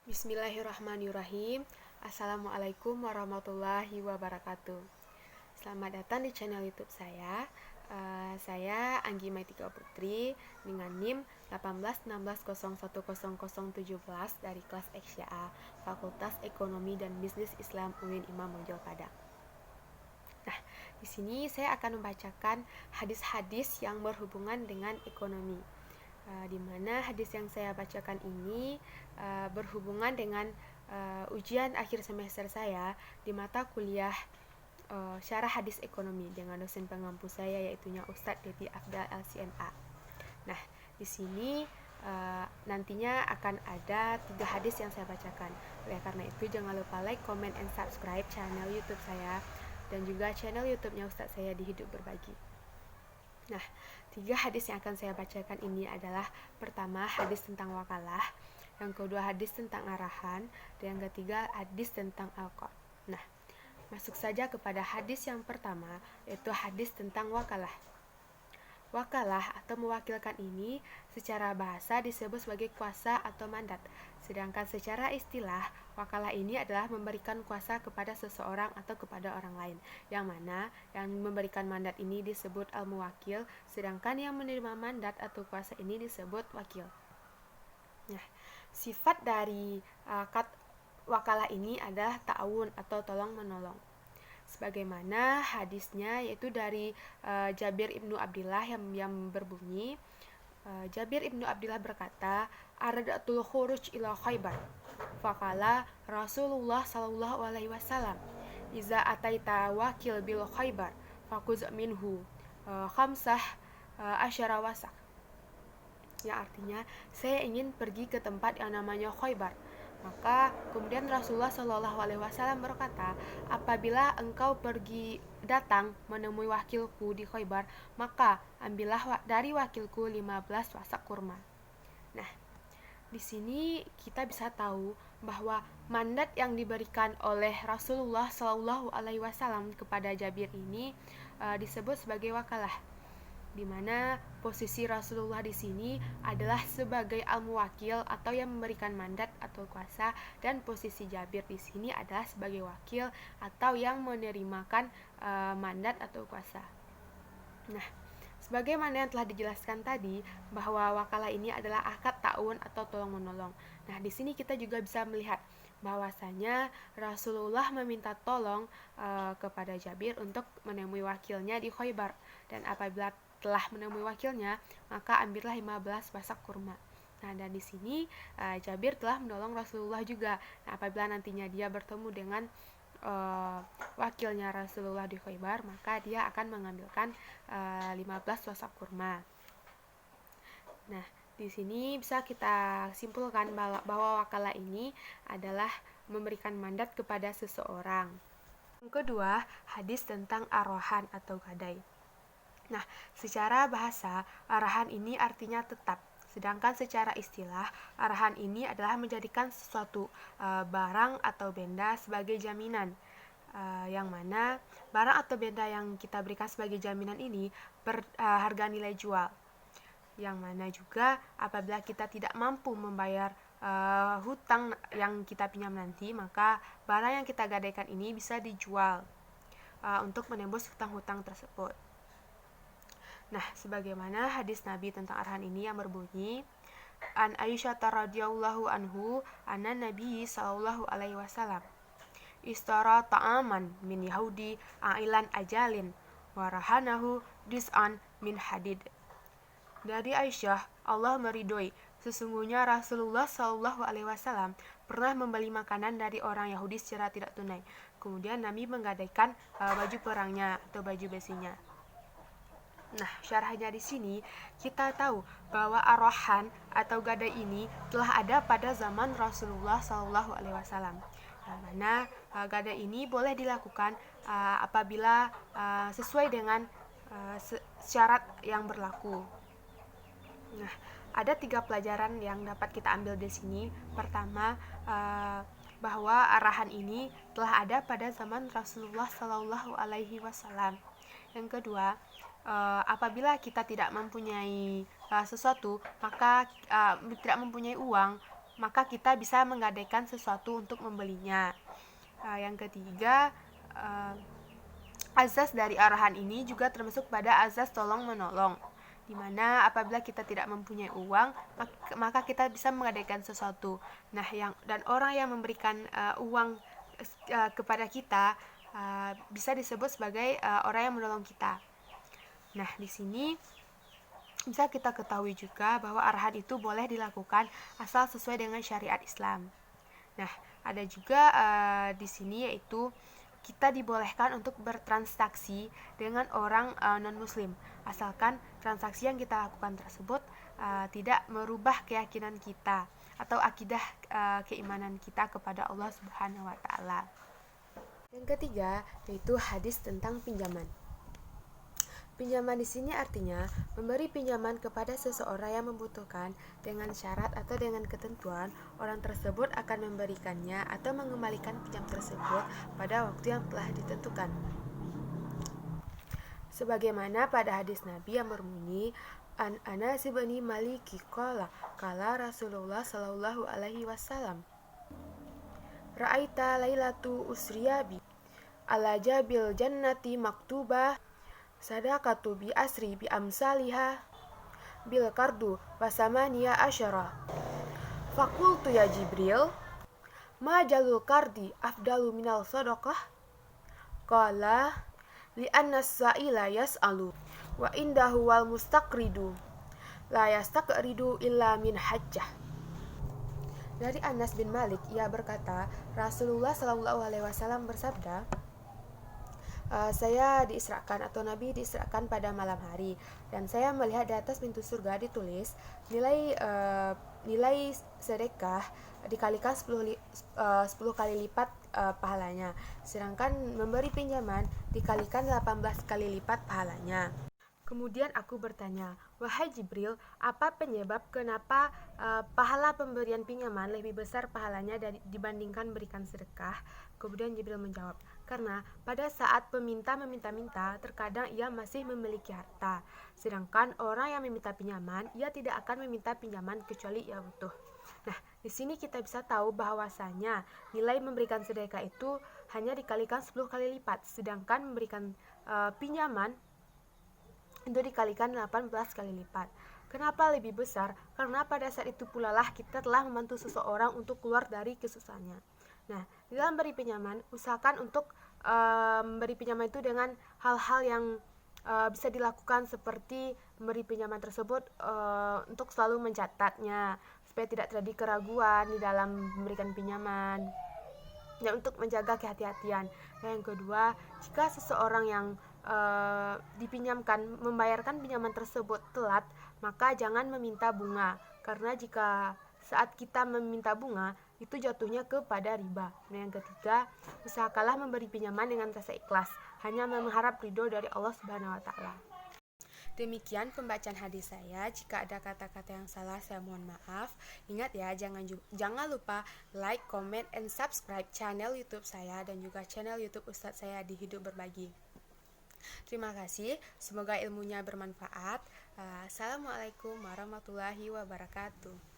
Bismillahirrahmanirrahim. Assalamualaikum warahmatullahi wabarakatuh. Selamat datang di channel YouTube saya. Saya Anggi Maitika Putri dengan NIM 181601017 dari kelas XYA Fakultas Ekonomi dan Bisnis Islam UIN Imam Bonjol Padang. Nah, di sini saya akan membacakan hadis-hadis yang berhubungan dengan ekonomi. Di mana hadis yang saya bacakan ini berhubungan dengan ujian akhir semester saya di mata kuliah Syarah Hadis Ekonomi dengan dosen pengampu saya yaitu Ustadz Dedi Afdal LCMA. Nah, di sini nantinya akan ada 3 hadis yang saya bacakan. Oleh karena itu jangan lupa like, comment, and subscribe channel YouTube saya dan juga channel YouTube-nya Ustadz saya di Hidup Berbagi. Nah, 3 hadis yang akan saya bacakan ini adalah pertama hadis tentang wakalah, yang kedua hadis tentang arahan, dan yang ketiga hadis tentang alqab. Nah, masuk saja kepada hadis yang pertama, yaitu hadis tentang wakalah. Wakalah atau mewakilkan ini secara bahasa disebut sebagai kuasa atau mandat. Sedangkan secara istilah, wakalah ini adalah memberikan kuasa kepada seseorang atau kepada orang lain. Yang mana yang memberikan mandat ini disebut al-muwakil, sedangkan yang menerima mandat atau kuasa ini disebut wakil. Nah, sifat dari wakalah ini adalah ta'awun atau tolong menolong. Sebagaimana hadisnya yaitu dari Jabir ibnu Abdillah yang berbunyi, Jabir ibnu Abdillah berkata, "Aradatul khuruj ila Khaybar." Faqala Rasulullah sallallahu alaihi wasallam, "Iza ataita wakil bil Khaybar, fakuz minhu khamsah asyara wasak." Yang artinya, saya ingin pergi ke tempat yang namanya Khaybar. Maka kemudian Rasulullah Shallallahu Alaihi Wasallam berkata, apabila engkau pergi datang menemui wakilku di Khaybar, maka ambillah dari wakilku 15 wasak kurma. Nah, di sini kita bisa tahu bahwa mandat yang diberikan oleh Rasulullah Shallallahu Alaihi Wasallam kepada Jabir ini disebut sebagai wakalah, di mana posisi Rasulullah di sini adalah sebagai al-muwakil atau yang memberikan mandat atau kuasa, dan posisi Jabir di sini adalah sebagai wakil atau yang menerimakan mandat atau kuasa. Nah, sebagaimana yang telah dijelaskan tadi bahwa wakalah ini adalah akad ta'awun atau tolong menolong. Nah, di sini kita juga bisa melihat bahwasanya Rasulullah meminta tolong kepada Jabir untuk menemui wakilnya di Khaybar, dan apabila telah menemui wakilnya, maka ambillah 15 wasak kurma. Nah, dan di sini Jabir telah menolong Rasulullah juga. Nah, apabila nantinya dia bertemu dengan wakilnya Rasulullah di Khaybar, maka dia akan mengambilkan 15 wasak kurma. Nah, di sini bisa kita simpulkan bahwa wakalah ini adalah memberikan mandat kepada seseorang. Yang kedua, hadis tentang arahan atau gadai. Nah, secara bahasa, arahan ini artinya tetap. Sedangkan secara istilah, arahan ini adalah menjadikan sesuatu barang atau benda sebagai jaminan. Yang mana barang atau benda yang kita berikan sebagai jaminan ini berharga nilai jual. Yang mana juga apabila kita tidak mampu membayar hutang yang kita pinjam nanti, maka barang yang kita gadaikan ini bisa dijual untuk menembus hutang-hutang tersebut. Nah, sebagaimana hadis Nabi tentang arahan ini yang berbunyi, An Aisyah radhiyallahu anhu anna Nabi sallallahu alaihi wasallam istara ta'aman min Yahudi ailan ajalin warahanahu dis'an min hadid. Dari Aisyah, Allah meridhoi, sesungguhnya Rasulullah sallallahu alaihi wasallam pernah membeli makanan dari orang Yahudi secara tidak tunai. Kemudian Nabi menggadaikan baju perangnya atau baju besinya. Nah, syarahnya di sini kita tahu bahwa arahan atau gadai ini telah ada pada zaman Rasulullah Shallallahu Alaihi Wasallam. Yang mana gadai ini boleh dilakukan apabila sesuai dengan syarat yang berlaku. Nah, ada 3 pelajaran yang dapat kita ambil di sini. Pertama, bahwa arahan ini telah ada pada zaman Rasulullah Shallallahu Alaihi Wasallam. Yang kedua, apabila kita tidak mempunyai sesuatu, maka tidak mempunyai uang, maka kita bisa menggadaikan sesuatu untuk membelinya. Yang ketiga, azas dari arahan ini juga termasuk pada azas tolong menolong, di mana apabila kita tidak mempunyai uang, maka kita bisa menggadaikan sesuatu. Nah, dan orang yang memberikan uang kepada kita bisa disebut sebagai orang yang menolong kita. Nah, di sini bisa kita ketahui juga bahwa arahan itu boleh dilakukan asal sesuai dengan syariat Islam. Nah, ada juga di sini yaitu kita dibolehkan untuk bertransaksi dengan orang non-muslim, asalkan transaksi yang kita lakukan tersebut tidak merubah keyakinan kita atau akidah keimanan kita kepada Allah Subhanahu wa taala. Yang ketiga yaitu hadis tentang pinjaman. Pinjaman di sini artinya memberi pinjaman kepada seseorang yang membutuhkan dengan syarat atau dengan ketentuan orang tersebut akan memberikannya atau mengembalikan pinjam tersebut pada waktu yang telah ditentukan. Sebagaimana pada hadis Nabi yang berbunyi, An Anas bin Malik qala Rasulullah sallallahu alaihi wasallam, Ra'aita lailatu usriyabi ala jabil jannati maktubah sadaqatu bi asri bi amsaliha bil kardu wasamania asyara. Fakultu ya Jibril, ma jalul kardi afdalu minal sadaqah? Qala li annas sa'ila yas'alu wa indahu wal mustaqridu la yastaqridu illa min hajjah. Dari Anas bin Malik, ia berkata, Rasulullah Shallallahu alaihi wasallam bersabda, saya diisrakan atau Nabi diisrakan pada malam hari, dan saya melihat di atas pintu surga ditulis nilai sedekah dikalikan 10 kali lipat pahalanya, sedangkan memberi pinjaman dikalikan 18 kali lipat pahalanya. Kemudian aku bertanya, wahai Jibril, apa penyebab kenapa pahala pemberian pinjaman lebih besar pahalanya dibandingkan berikan sedekah? Kemudian Jibril menjawab, karena pada saat peminta meminta-minta, terkadang ia masih memiliki harta, sedangkan orang yang meminta pinjaman, ia tidak akan meminta pinjaman kecuali ia butuh. Nah, di sini kita bisa tahu bahwasanya nilai memberikan sedekah itu hanya dikalikan 10 kali lipat, sedangkan memberikan pinjaman itu dikalikan 18 kali lipat. Kenapa lebih besar? Karena pada saat itu pula lah kita telah membantu seseorang untuk keluar dari kesusahannya. Nah, di dalam beri pinjaman, usahakan untuk memberi pinjaman itu dengan hal-hal yang bisa dilakukan, seperti memberi pinjaman tersebut untuk selalu mencatatnya, supaya tidak terjadi keraguan di dalam memberikan pinjaman, dan untuk menjaga kehati-hatian. Dan yang kedua, jika seseorang yang dipinjamkan membayarkan pinjaman tersebut telat, maka jangan meminta bunga, karena jika saat kita meminta bunga itu jatuhnya kepada riba. Dan yang ketiga, usahakanlah memberi pinjaman dengan rasa ikhlas, hanya mengharap ridho dari Allah Subhanahu wa taala. Demikian pembacaan hadis saya. Jika ada kata-kata yang salah, saya mohon maaf. Ingat ya, jangan lupa like, comment, and subscribe channel YouTube saya dan juga channel YouTube Ustadz saya di Hidup Berbagi. Terima kasih, semoga ilmunya bermanfaat. Assalamualaikum warahmatullahi wabarakatuh.